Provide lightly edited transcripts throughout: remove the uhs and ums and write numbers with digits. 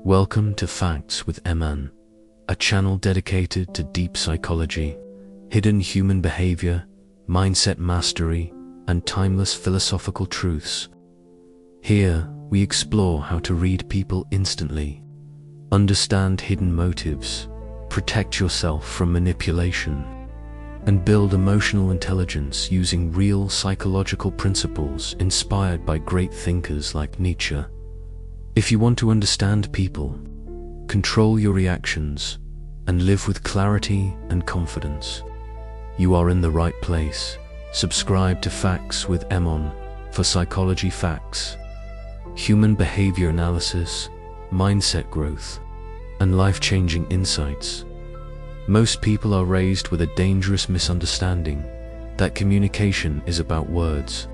Welcome to Facts with Emaan, a channel dedicated to deep psychology, hidden human behavior, mindset mastery, and timeless philosophical truths. Here, we explore how to read people instantly, understand hidden motives, protect yourself from manipulation, and build emotional intelligence using real psychological principles inspired by great thinkers like Nietzsche. If you want to understand people, control your reactions, and live with clarity and confidence, you are in the right place. Subscribe to Facts with Emaan for psychology facts, human behavior analysis, mindset growth, and life-changing insights. Most people are raised with a dangerous misunderstanding that communication is about words.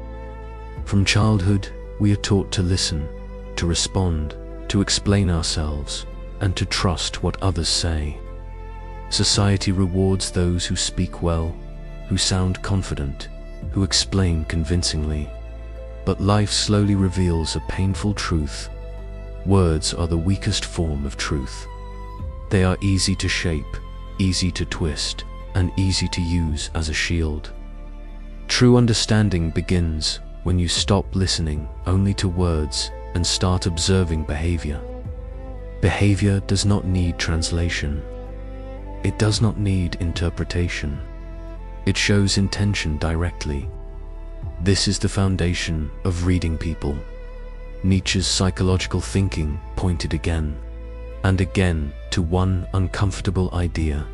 From childhood, we are taught to listen, to respond, to explain ourselves, and to trust what others say. Society rewards those who speak well, who sound confident, who explain convincingly. But life slowly reveals a painful truth. Words are the weakest form of truth. They are easy to shape, easy to twist, and easy to use as a shield. True understanding begins when you stop listening only to words and start observing behavior. Behavior does not need translation. It does not need interpretation. It shows intention directly. This is the foundation of reading people. Nietzsche's psychological thinking pointed again and again to one uncomfortable idea.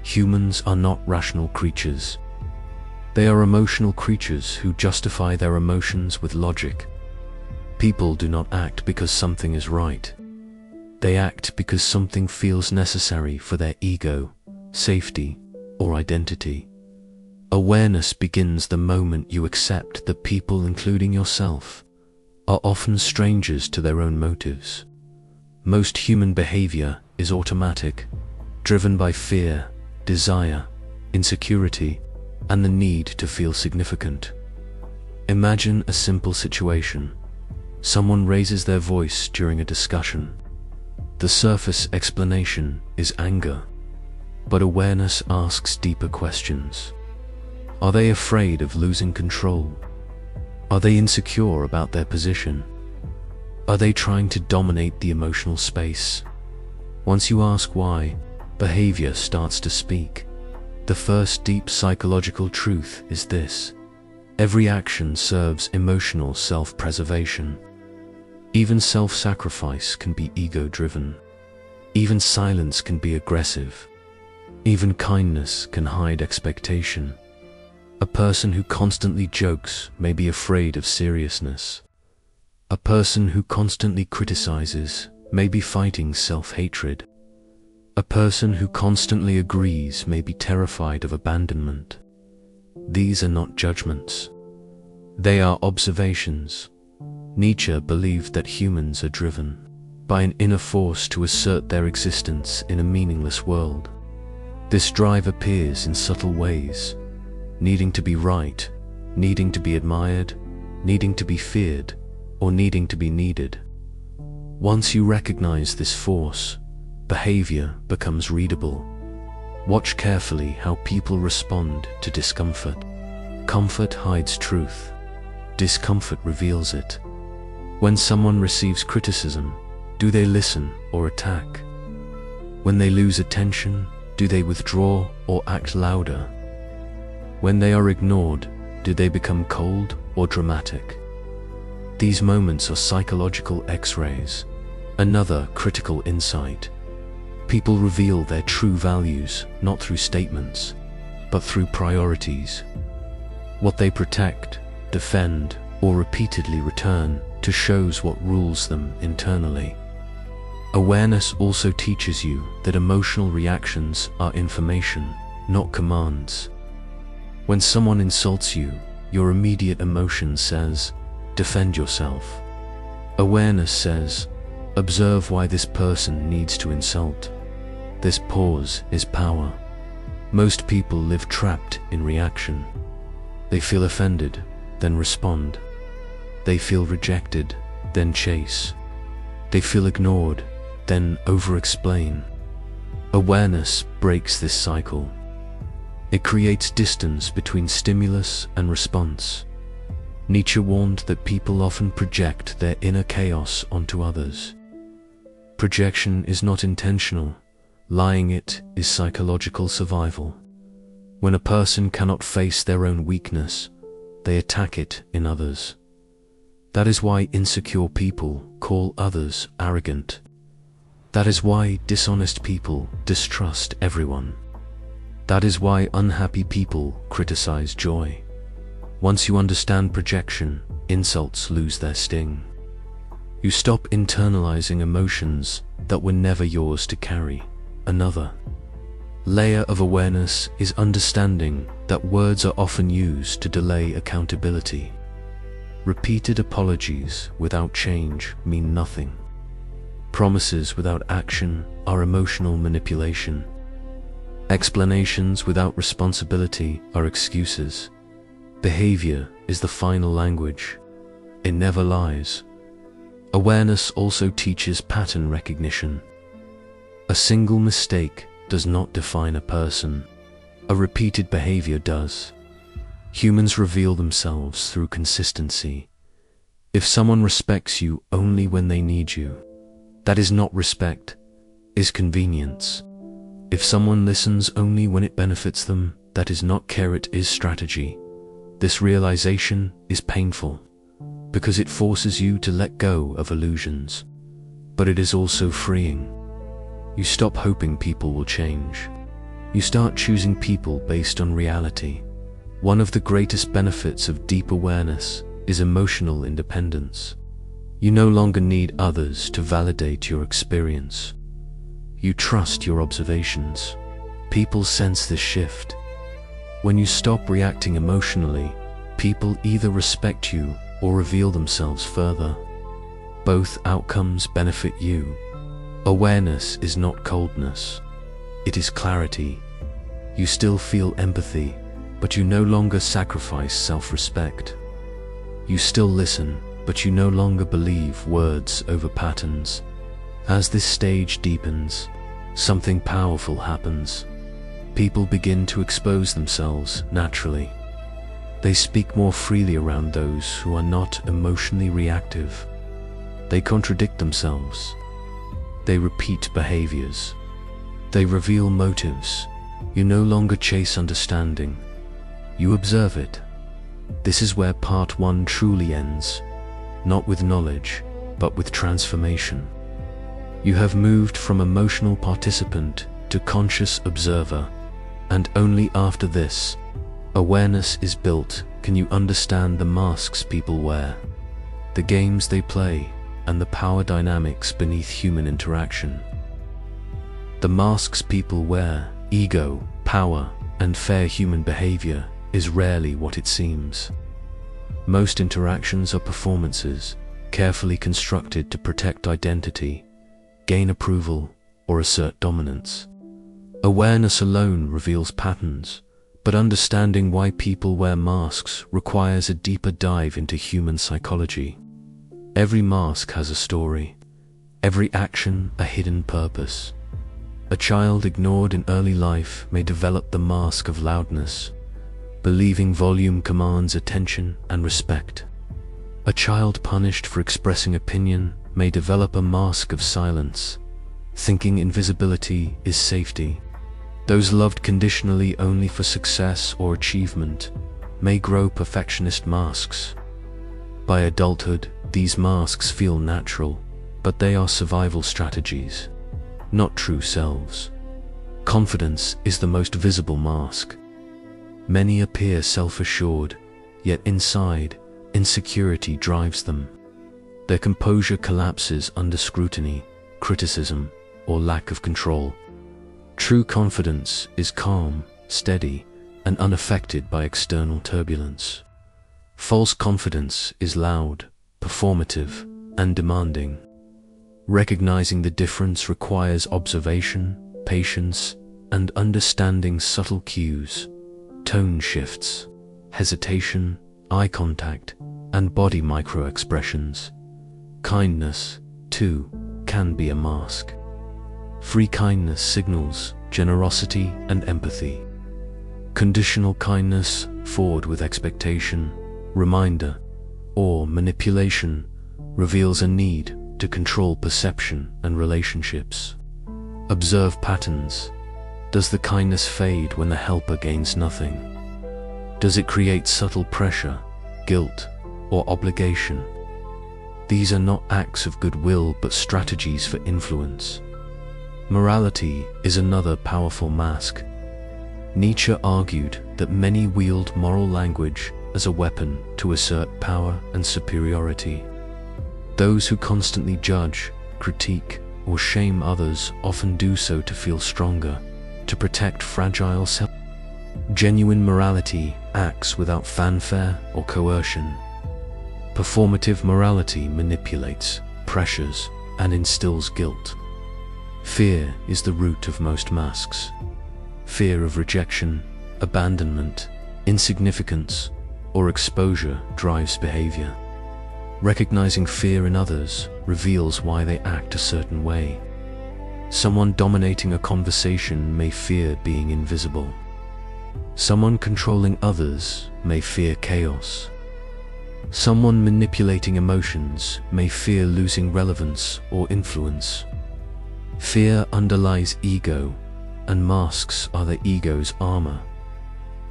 Humans are not rational creatures. They are emotional creatures who justify their emotions with logic. People do not act because something is right. They act because something feels necessary for their ego, safety, or identity. Awareness begins the moment you accept that people, including yourself, are often strangers to their own motives. Most human behavior is automatic, driven by fear, desire, insecurity, and the need to feel significant. Imagine a simple situation. Someone raises their voice during a discussion. The surface explanation is anger, but awareness asks deeper questions. Are they afraid of losing control? Are they insecure about their position? Are they trying to dominate the emotional space? Once you ask why, behavior starts to speak. The first deep psychological truth is this: every action serves emotional self-preservation. Even self-sacrifice can be ego-driven. Even silence can be aggressive. Even kindness can hide expectation. A person who constantly jokes may be afraid of seriousness. A person who constantly criticizes may be fighting self-hatred. A person who constantly agrees may be terrified of abandonment. These are not judgments. They are observations. Nietzsche believed that humans are driven by an inner force to assert their existence in a meaningless world. This drive appears in subtle ways: needing to be right, needing to be admired, needing to be feared, or needing to be needed. Once you recognize this force, behavior becomes readable. Watch carefully how people respond to discomfort. Comfort hides truth. Discomfort reveals it. When someone receives criticism, do they listen or attack? When they lose attention, do they withdraw or act louder? When they are ignored, do they become cold or dramatic? These moments are psychological X-rays. Another critical insight: people reveal their true values not through statements, but through priorities. What they protect, defend, or repeatedly return to shows what rules them internally. Awareness also teaches you that emotional reactions are information, not commands. When someone insults you, your immediate emotion says, defend yourself. Awareness says, observe why this person needs to insult. This pause is power. Most people live trapped in reaction. They feel offended, then respond. They feel rejected, then chase. They feel ignored, then over-explain. Awareness breaks this cycle. It creates distance between stimulus and response. Nietzsche warned that people often project their inner chaos onto others. Projection is not intentional. Lying it is psychological survival. When a person cannot face their own weakness, they attack it in others. That is why insecure people call others arrogant. That is why dishonest people distrust everyone. That is why unhappy people criticize joy. Once you understand projection, insults lose their sting. You stop internalizing emotions that were never yours to carry. Another layer of awareness is understanding that words are often used to delay accountability. Repeated apologies without change mean nothing. Promises without action are emotional manipulation. Explanations without responsibility are excuses. Behavior is the final language. It never lies. Awareness also teaches pattern recognition. A single mistake does not define a person. A repeated behavior does. Humans reveal themselves through consistency. If someone respects you only when they need you, that is not respect, is convenience. If someone listens only when it benefits them, that is not care, it is strategy. This realization is painful, because it forces you to let go of illusions. But it is also freeing. You stop hoping people will change. You start choosing people based on reality. One of the greatest benefits of deep awareness is emotional independence. You no longer need others to validate your experience. You trust your observations. People sense this shift. When you stop reacting emotionally, people either respect you or reveal themselves further. Both outcomes benefit you. Awareness is not coldness. It is clarity. You still feel empathy, but you no longer sacrifice self-respect. You still listen, but you no longer believe words over patterns. As this stage deepens, something powerful happens. People begin to expose themselves naturally. They speak more freely around those who are not emotionally reactive. They contradict themselves. They repeat behaviors. They reveal motives. You no longer chase understanding. You observe it. This is where part 1 truly ends, not with knowledge, but with transformation. You have moved from emotional participant to conscious observer, and only after this, awareness is built, can you understand the masks people wear, the games they play, and the power dynamics beneath human interaction. The masks people wear, ego, power, and fair human behavior, is rarely what it seems. Most interactions are performances, carefully constructed to protect identity, gain approval, or assert dominance. Awareness alone reveals patterns, but understanding why people wear masks requires a deeper dive into human psychology. Every mask has a story, every action a hidden purpose. A child ignored in early life may develop the mask of loudness, believing volume commands attention and respect. A child punished for expressing opinion may develop a mask of silence, thinking invisibility is safety. Those loved conditionally only for success or achievement may grow perfectionist masks. By adulthood, these masks feel natural, but they are survival strategies, not true selves. Confidence is the most visible mask. Many appear self-assured, yet inside, insecurity drives them. Their composure collapses under scrutiny, criticism, or lack of control. True confidence is calm, steady, and unaffected by external turbulence. False confidence is loud, performative, and demanding. Recognizing the difference requires observation, patience, and understanding subtle cues, tone shifts, hesitation, eye contact, and body micro-expressions. Kindness, too, can be a mask. Free kindness signals generosity and empathy. Conditional kindness, forward with expectation, reminder, or manipulation, reveals a need to control perception and relationships. Observe patterns. Does the kindness fade when the helper gains nothing? Does it create subtle pressure, guilt, or obligation? These are not acts of goodwill but strategies for influence. Morality is another powerful mask. Nietzsche argued that many wield moral language as a weapon to assert power and superiority. Those who constantly judge, critique, or shame others often do so to feel stronger, to protect fragile self. Genuine morality acts without fanfare or coercion. Performative morality manipulates, pressures, and instills guilt. Fear is the root of most masks. Fear of rejection, abandonment, insignificance, or exposure drives behavior. Recognizing fear in others reveals why they act a certain way. Someone dominating a conversation may fear being invisible. Someone controlling others may fear chaos. Someone manipulating emotions may fear losing relevance or influence. Fear underlies ego, and masks are the ego's armor.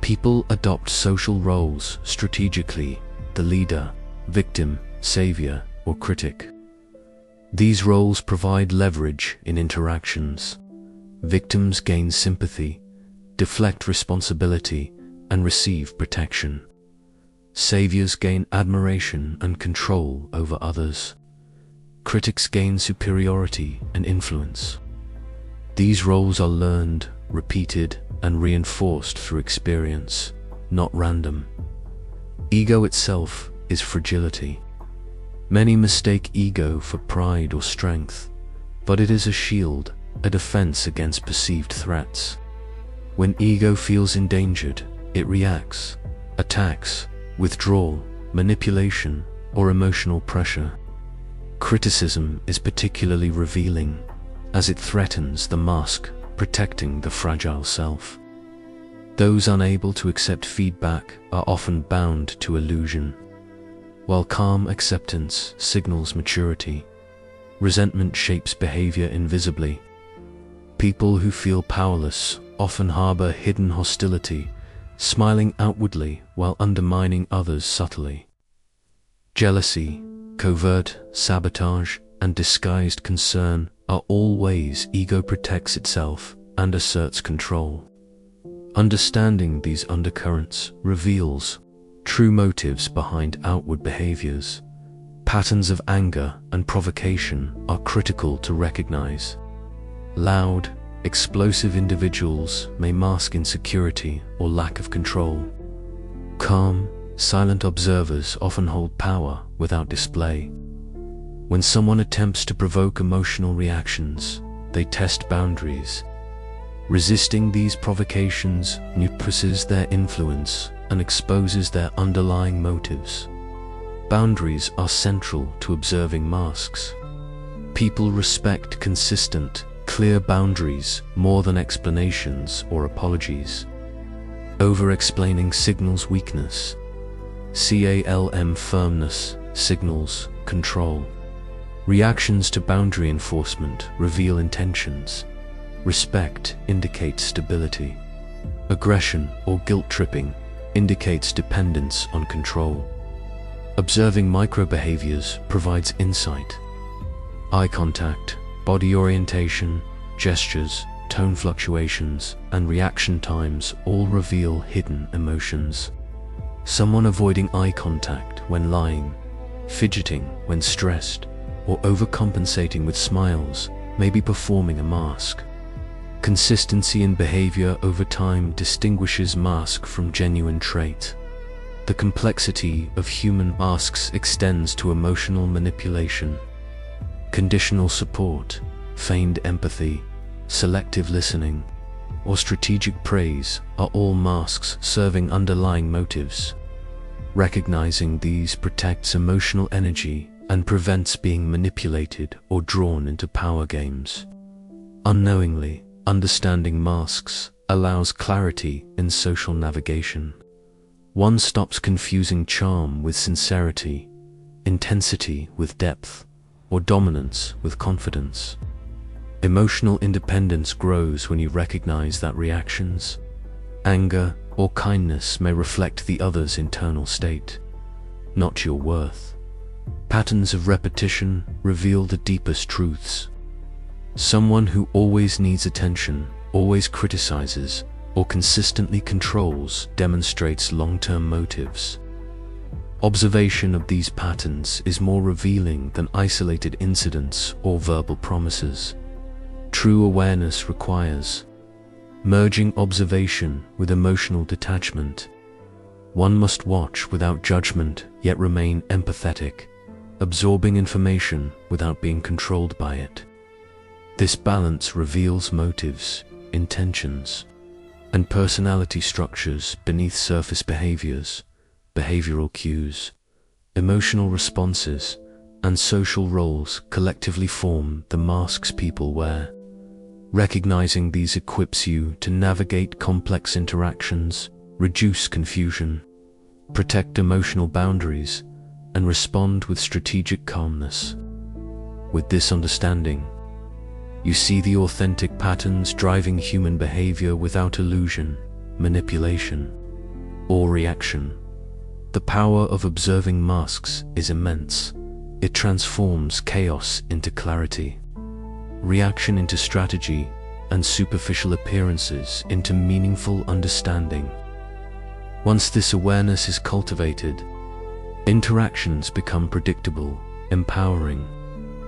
People adopt social roles strategically: the leader, victim, savior, or critic. These roles provide leverage in interactions. Victims gain sympathy, deflect responsibility, and receive protection. Saviors gain admiration and control over others. Critics gain superiority and influence. These roles are learned, repeated, and reinforced through experience, not random. Ego itself is fragility. Many mistake ego for pride or strength, but it is a shield, a defense against perceived threats. When ego feels endangered, it reacts, attacks, withdrawal, manipulation, or emotional pressure. Criticism is particularly revealing, as it threatens the mask protecting the fragile self. Those unable to accept feedback are often bound to illusion. While calm acceptance signals maturity, resentment shapes behavior invisibly. People who feel powerless often harbor hidden hostility, smiling outwardly while undermining others subtly. Jealousy, covert sabotage, and disguised concern are all ways ego protects itself and asserts control. Understanding these undercurrents reveals true motives behind outward behaviors. Patterns of anger and provocation are critical to recognize. Loud, explosive individuals may mask insecurity or lack of control. Calm, silent observers often hold power without display. When someone attempts to provoke emotional reactions, they test boundaries. Resisting these provocations suppresses their influence and exposes their underlying motives. Boundaries are central to observing masks. People respect consistent, clear boundaries more than explanations or apologies. Over-explaining signals weakness. Calm firmness signals control. Reactions to boundary enforcement reveal intentions. Respect indicates stability. Aggression or guilt-tripping indicates dependence on control. Observing micro-behaviors provides insight. Eye contact, body orientation, gestures, tone fluctuations, and reaction times all reveal hidden emotions. Someone avoiding eye contact when lying, fidgeting when stressed, or overcompensating with smiles may be performing a mask. Consistency in behavior over time distinguishes mask from genuine trait. The complexity of human masks extends to emotional manipulation. Conditional support, feigned empathy, selective listening, or strategic praise are all masks serving underlying motives. Recognizing these protects emotional energy and prevents being manipulated or drawn into power games. Unknowingly, understanding masks allows clarity in social navigation. One stops confusing charm with sincerity, intensity with depth, or dominance with confidence. Emotional independence grows when you recognize that reactions, anger, or kindness may reflect the other's internal state, not your worth. Patterns of repetition reveal the deepest truths. Someone who always needs attention, always criticizes, or consistently controls demonstrates long-term motives. Observation of these patterns is more revealing than isolated incidents or verbal promises. True awareness requires merging observation with emotional detachment. One must watch without judgment, yet remain empathetic, absorbing information without being controlled by it. This balance reveals motives, intentions, and personality structures beneath surface behaviors, behavioral cues, emotional responses, and social roles collectively form the masks people wear. Recognizing these equips you to navigate complex interactions, reduce confusion, protect emotional boundaries, and respond with strategic calmness. With this understanding, you see the authentic patterns driving human behavior without illusion, manipulation, or reaction. The power of observing masks is immense. It transforms chaos into clarity, reaction into strategy, and superficial appearances into meaningful understanding. Once this awareness is cultivated, interactions become predictable, empowering,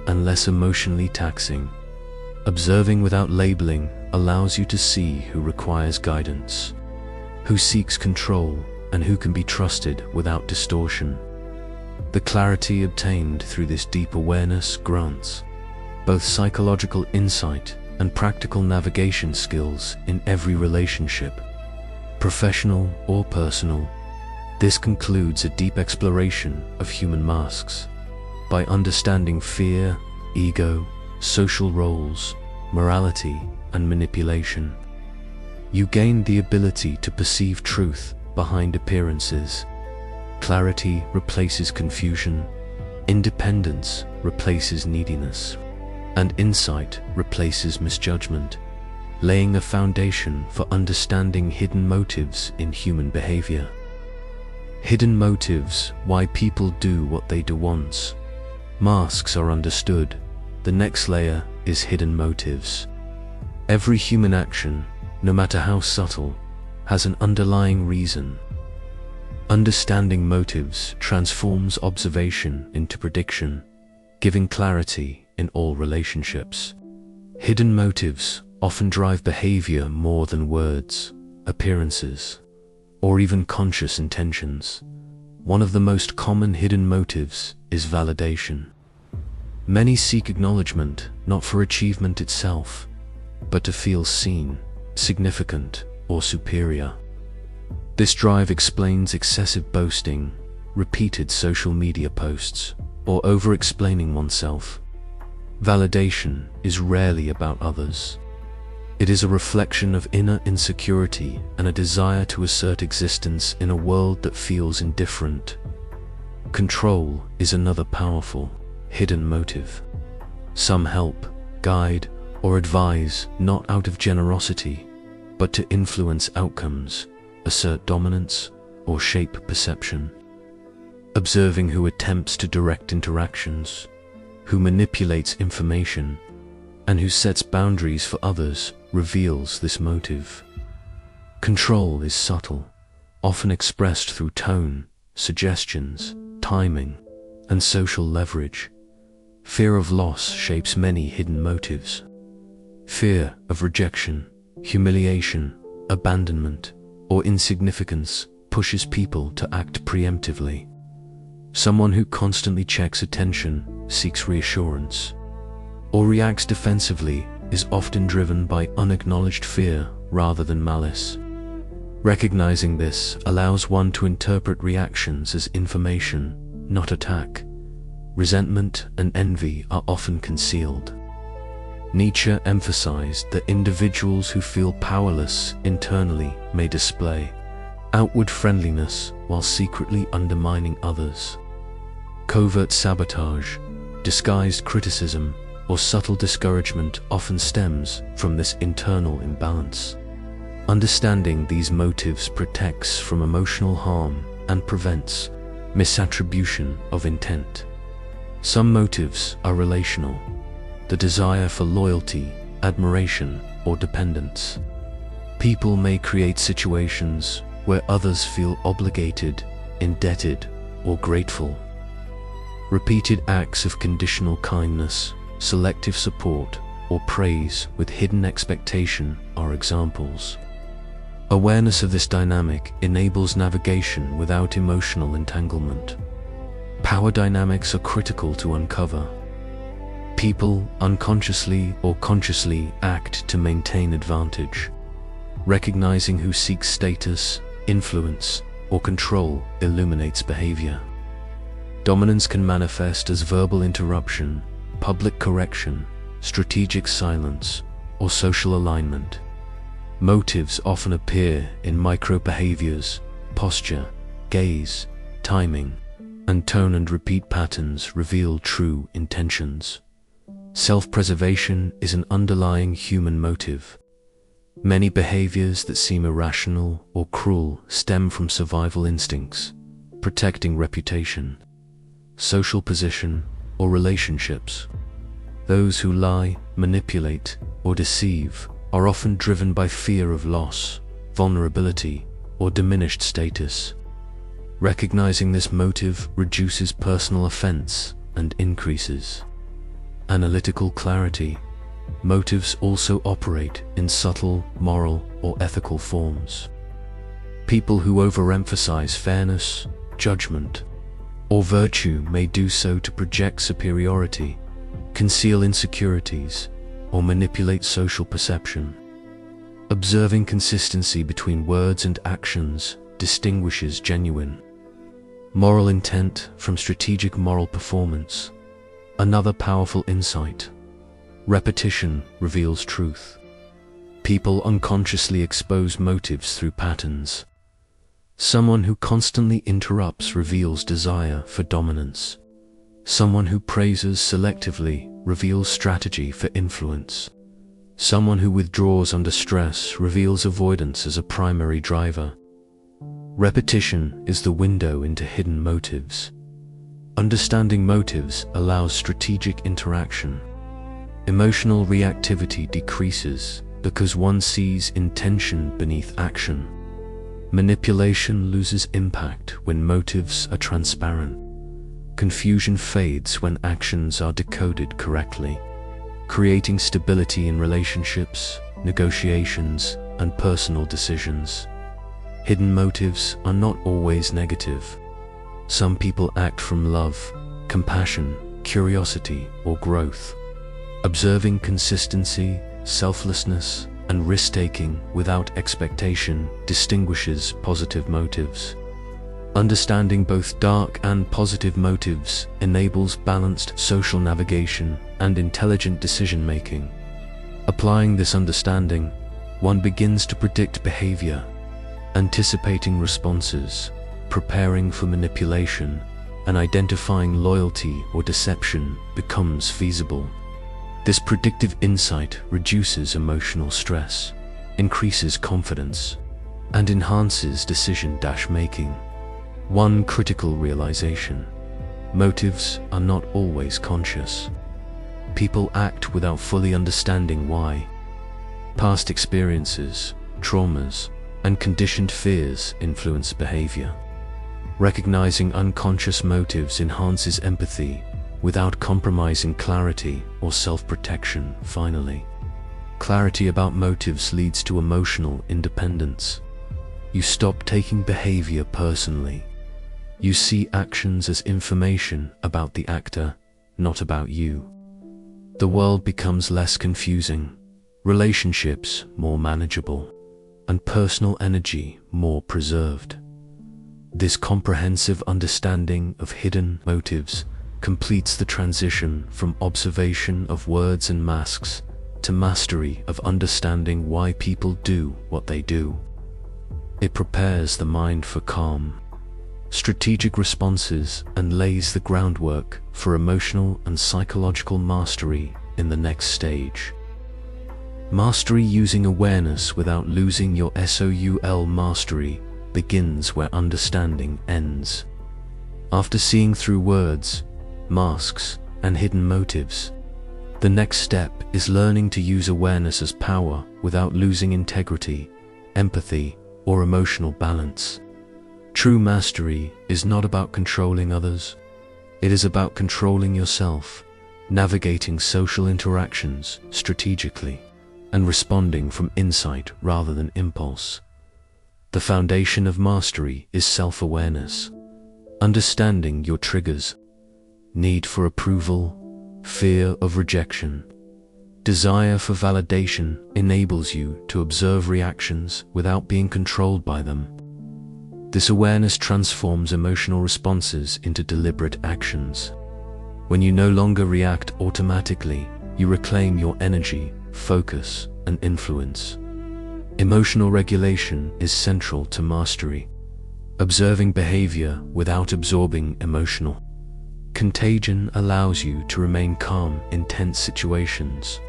and less emotionally taxing. Observing without labeling allows you to see who requires guidance, who seeks control, and who can be trusted without distortion. The clarity obtained through this deep awareness grants both psychological insight and practical navigation skills in every relationship, professional or personal. This concludes a deep exploration of human masks. By understanding fear, ego, social roles, morality, and manipulation, you gain the ability to perceive truth behind appearances. Clarity replaces confusion, independence replaces neediness, and insight replaces misjudgment, laying a foundation for understanding hidden motives in human behavior. Hidden motives, why people do what they do. Once masks are understood, the next layer is hidden motives. Every human action, no matter how subtle, has an underlying reason. Understanding motives transforms observation into prediction, giving clarity in all relationships. Hidden motives often drive behavior more than words, appearances, or even conscious intentions. One of the most common hidden motives is validation. Many seek acknowledgement not for achievement itself, but to feel seen, significant, or superior. This drive explains excessive boasting, repeated social media posts, or over-explaining oneself. Validation is rarely about others. It is a reflection of inner insecurity and a desire to assert existence in a world that feels indifferent. Control is another powerful, hidden motive. Some help, guide, or advise not out of generosity, but to influence outcomes, assert dominance, or shape perception. Observing who attempts to direct interactions, who manipulates information, and who sets boundaries for others reveals this motive. Control is subtle, often expressed through tone, suggestions, timing, and social leverage. Fear of loss shapes many hidden motives. Fear of rejection, humiliation, abandonment, or insignificance pushes people to act preemptively. Someone who constantly checks attention, seeks reassurance, or reacts defensively is often driven by unacknowledged fear rather than malice. Recognizing this allows one to interpret reactions as information, not attack. Resentment and envy are often concealed. Nietzsche emphasized that individuals who feel powerless internally may display outward friendliness while secretly undermining others. Covert sabotage, disguised criticism, or subtle discouragement often stems from this internal imbalance. Understanding these motives protects from emotional harm and prevents misattribution of intent. Some motives are relational, the desire for loyalty, admiration, or dependence. People may create situations where others feel obligated, indebted, or grateful. Repeated acts of conditional kindness, selective support, or praise with hidden expectation are examples. Awareness of this dynamic enables navigation without emotional entanglement. Power dynamics are critical to uncover. People unconsciously or consciously act to maintain advantage. Recognizing who seeks status, influence, or control illuminates behavior. Dominance can manifest as verbal interruption, public correction, strategic silence, or social alignment. Motives often appear in micro-behaviors, posture, gaze, timing, and tone and repeat patterns reveal true intentions. Self-preservation is an underlying human motive. Many behaviors that seem irrational or cruel stem from survival instincts, protecting reputation, social position, or relationships. Those who lie, manipulate, or deceive are often driven by fear of loss, vulnerability, or diminished status. Recognizing this motive reduces personal offense and increases analytical clarity. Motives also operate in subtle, moral, or ethical forms. People who overemphasize fairness, judgment, or virtue may do so to project superiority, conceal insecurities, or manipulate social perception. Observing consistency between words and actions distinguishes genuine moral intent from strategic moral performance. Another powerful insight: repetition reveals truth. People unconsciously expose motives through patterns. Someone who constantly interrupts reveals desire for dominance. Someone who praises selectively reveals strategy for influence. Someone who withdraws under stress reveals avoidance as a primary driver. Repetition is the window into hidden motives. Understanding motives allows strategic interaction. Emotional reactivity decreases because one sees intention beneath action. Manipulation loses impact when motives are transparent. Confusion fades when actions are decoded correctly, creating stability in relationships, negotiations, and personal decisions. Hidden motives are not always negative. Some people act from love, compassion, curiosity, or growth. Observing consistency, selflessness, and risk-taking without expectation distinguishes positive motives. Understanding both dark and positive motives enables balanced social navigation and intelligent decision-making. Applying this understanding, one begins to predict behavior, anticipating responses, preparing for manipulation, and identifying loyalty or deception becomes feasible. This predictive insight reduces emotional stress, increases confidence, and enhances decision-making. One critical realization: motives are not always conscious. People act without fully understanding why. Past experiences, traumas, and conditioned fears influence behavior. Recognizing unconscious motives enhances empathy without compromising clarity or self-protection. Finally, clarity about motives leads to emotional independence. You stop taking behavior personally. You see actions as information about the actor, not about you. The world becomes less confusing, relationships more manageable, and personal energy more preserved. This comprehensive understanding of hidden motives completes the transition from observation of words and masks to mastery of understanding why people do what they do. It prepares the mind for calm, strategic responses and lays the groundwork for emotional and psychological mastery in the next stage. Mastery using awareness without losing your soul. Mastery begins where understanding ends. After seeing through words, masks, and hidden motives, the next step is learning to use awareness as power without losing integrity, empathy, or emotional balance. True mastery is not about controlling others. It is about controlling yourself, navigating social interactions strategically, and responding from insight rather than impulse. The foundation of mastery is self-awareness, understanding your triggers, need for approval, fear of rejection, desire for validation enables you to observe reactions without being controlled by them. This awareness transforms emotional responses into deliberate actions. When you no longer react automatically, you reclaim your energy, focus, and influence. Emotional regulation is central to mastery. Observing behavior without absorbing emotional contagion allows you to remain calm in tense situations.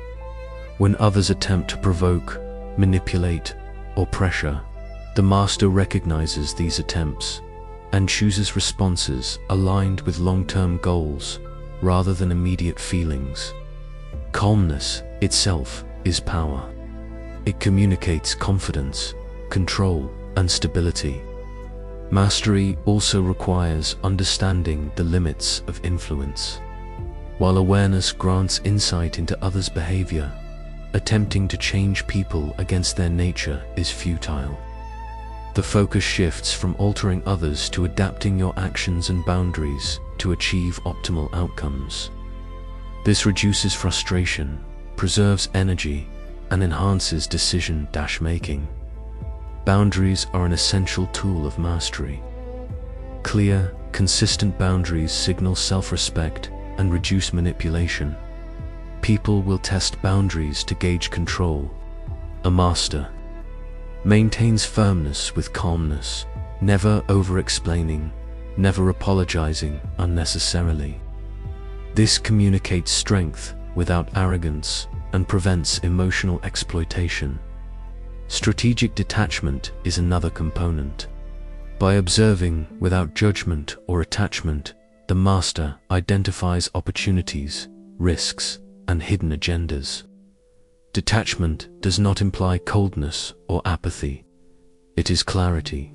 When others attempt to provoke, manipulate, or pressure, the master recognizes these attempts and chooses responses aligned with long-term goals rather than immediate feelings. Calmness itself is power. It communicates confidence, control, and stability. Mastery also requires understanding the limits of influence. While awareness grants insight into others' behavior, attempting to change people against their nature is futile. The focus shifts from altering others to adapting your actions and boundaries to achieve optimal outcomes. This reduces frustration, preserves energy, and enhances decision-making. Boundaries are an essential tool of mastery. Clear, consistent boundaries signal self-respect and reduce manipulation. People will test boundaries to gauge control. A master maintains firmness with calmness, never over-explaining, never apologizing unnecessarily. This communicates strength without arrogance and prevents emotional exploitation. Strategic detachment is another component. By observing without judgment or attachment, the master identifies opportunities, risks, and hidden agendas. Detachment does not imply coldness or apathy. It is clarity.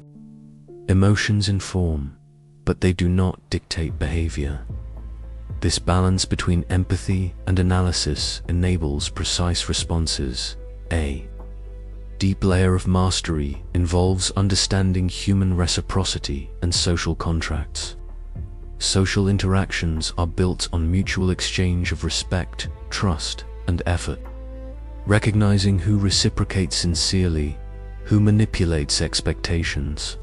Emotions inform, but they do not dictate behavior. This balance between empathy and analysis enables precise responses. A deep layer of mastery involves understanding human reciprocity and social contracts. Social interactions are built on mutual exchange of respect, trust, and effort. Recognizing who reciprocates sincerely, who manipulates expectations,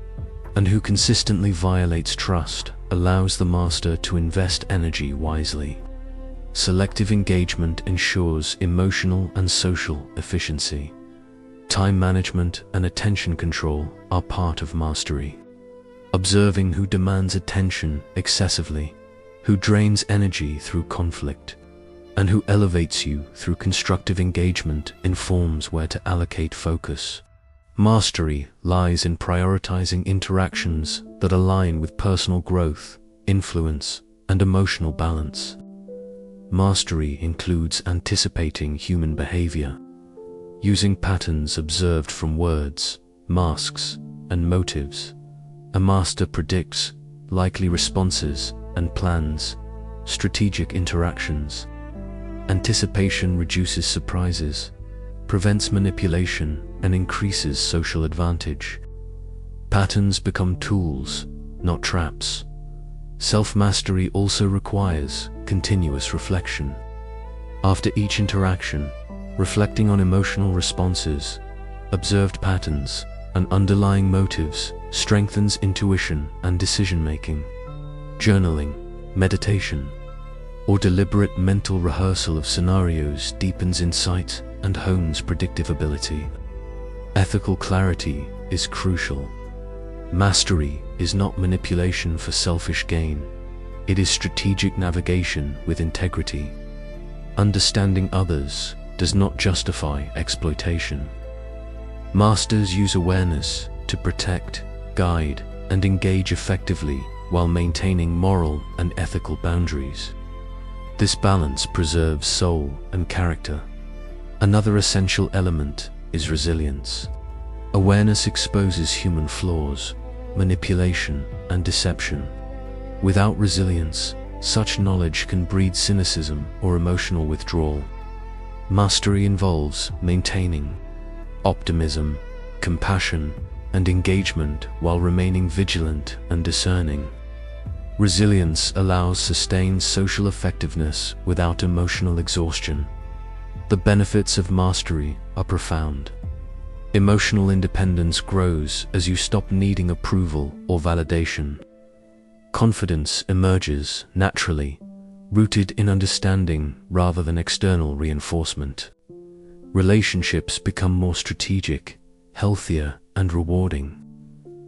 and who consistently violates trust allows the master to invest energy wisely. Selective engagement ensures emotional and social efficiency. Time management and attention control are part of mastery. Observing who demands attention excessively, who drains energy through conflict, and who elevates you through constructive engagement informs where to allocate focus. Mastery lies in prioritizing interactions that align with personal growth, influence, and emotional balance. Mastery includes anticipating human behavior, using patterns observed from words, masks, and motives. A master predicts likely responses and plans strategic interactions. Anticipation reduces surprises, prevents manipulation, and increases social advantage. Patterns become tools, not traps. Self-mastery also requires continuous reflection. After each interaction, reflecting on emotional responses, observed patterns, and underlying motives strengthens intuition and decision-making. Journaling, meditation, or deliberate mental rehearsal of scenarios deepens insight and hones predictive ability. Ethical clarity is crucial. Mastery is not manipulation for selfish gain. It is strategic navigation with integrity. Understanding others does not justify exploitation. Masters use awareness to protect, guide, and engage effectively while maintaining moral and ethical boundaries. This balance preserves soul and character. Another essential element is resilience. Awareness exposes human flaws, manipulation, and deception. Without resilience, such knowledge can breed cynicism or emotional withdrawal. Mastery involves maintaining optimism, compassion, and engagement while remaining vigilant and discerning. Resilience allows sustained social effectiveness without emotional exhaustion. The benefits of mastery are profound. Emotional independence grows as you stop needing approval or validation. Confidence emerges naturally, rooted in understanding rather than external reinforcement. Relationships become more strategic, healthier, and rewarding.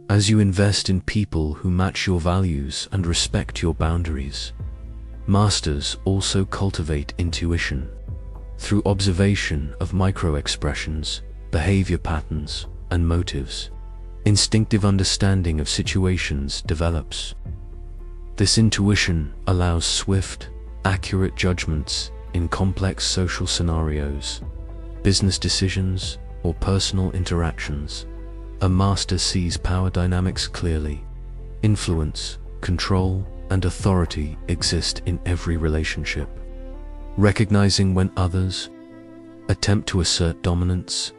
As you invest in people who match your values and respect your boundaries. Masters also cultivate intuition. Through observation of micro-expressions, behavior patterns, and motives, instinctive understanding of situations develops. This intuition allows swift, accurate judgments in complex social scenarios, business decisions, or personal interactions. A master sees power dynamics clearly. Influence, control, and authority exist in every relationship. Recognizing when others attempt to assert dominance,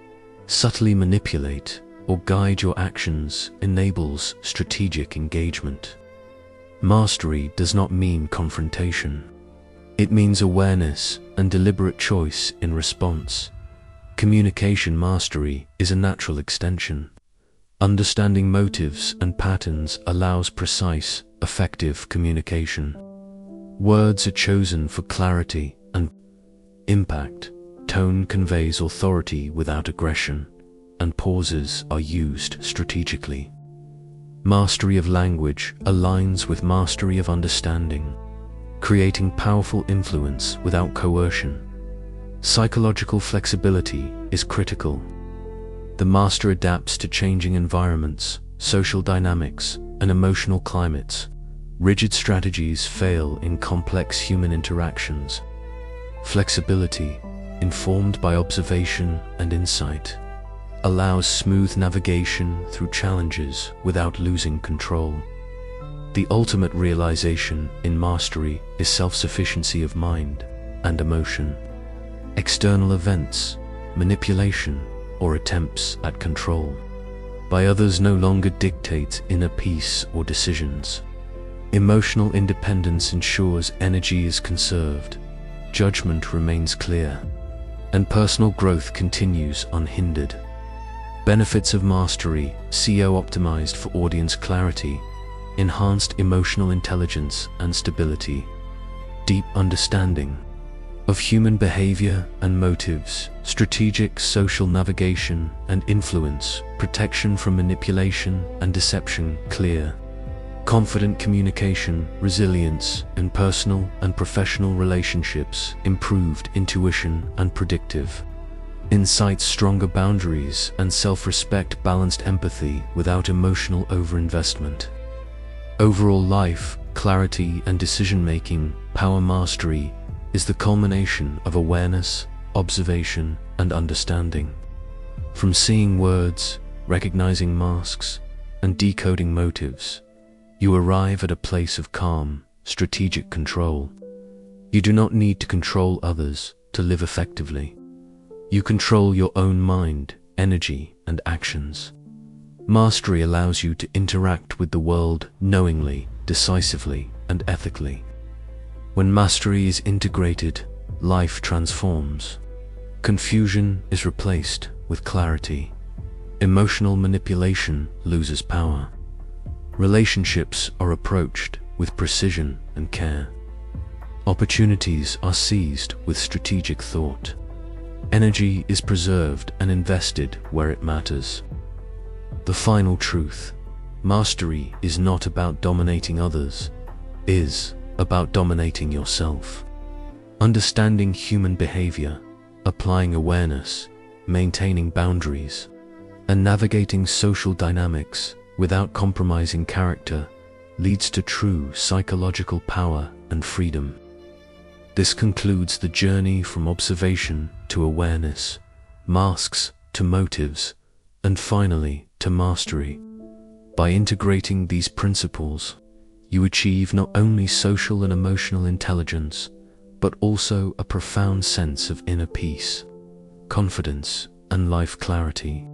subtly manipulate, or guide your actions enables strategic engagement. Mastery does not mean confrontation. It means awareness and deliberate choice in response. Communication mastery is a natural extension. Understanding motives and patterns allows precise, effective communication. Words are chosen for clarity and impact. Tone conveys authority without aggression, and pauses are used strategically. Mastery of language aligns with mastery of understanding, creating powerful influence without coercion. Psychological flexibility is critical. The master adapts to changing environments, social dynamics, and emotional climates. Rigid strategies fail in complex human interactions. Flexibility, informed by observation and insight, allows smooth navigation through challenges without losing control. The ultimate realization in mastery is self-sufficiency of mind and emotion. External events, manipulation, or attempts at control by others no longer dictate inner peace or decisions. Emotional independence ensures energy is conserved, judgment remains clear, and personal growth continues unhindered. Benefits of mastery: SEO optimized for audience clarity, enhanced emotional intelligence and stability, deep understanding of human behavior and motives, strategic social navigation and influence, protection from manipulation and deception clear, confident communication, resilience in personal and professional relationships, improved intuition and predictive insights, stronger boundaries and self-respect, balanced empathy without emotional overinvestment. Overall life, clarity and decision-making, power mastery is the culmination of awareness, observation, and understanding. From seeing words, recognizing masks, and decoding motives, you arrive at a place of calm, strategic control. You do not need to control others to live effectively. You control your own mind, energy, and actions. Mastery allows you to interact with the world knowingly, decisively, and ethically. When mastery is integrated, life transforms. Confusion is replaced with clarity. Emotional manipulation loses power. Relationships are approached with precision and care. Opportunities are seized with strategic thought. Energy is preserved and invested where it matters. The final truth: mastery is not about dominating others, it is about dominating yourself. Understanding human behavior, applying awareness, maintaining boundaries, and navigating social dynamics without compromising character leads to true psychological power and freedom. This concludes the journey from observation to awareness, masks to motives, and finally to mastery. By integrating these principles, you achieve not only social and emotional intelligence, but also a profound sense of inner peace, confidence, and life clarity.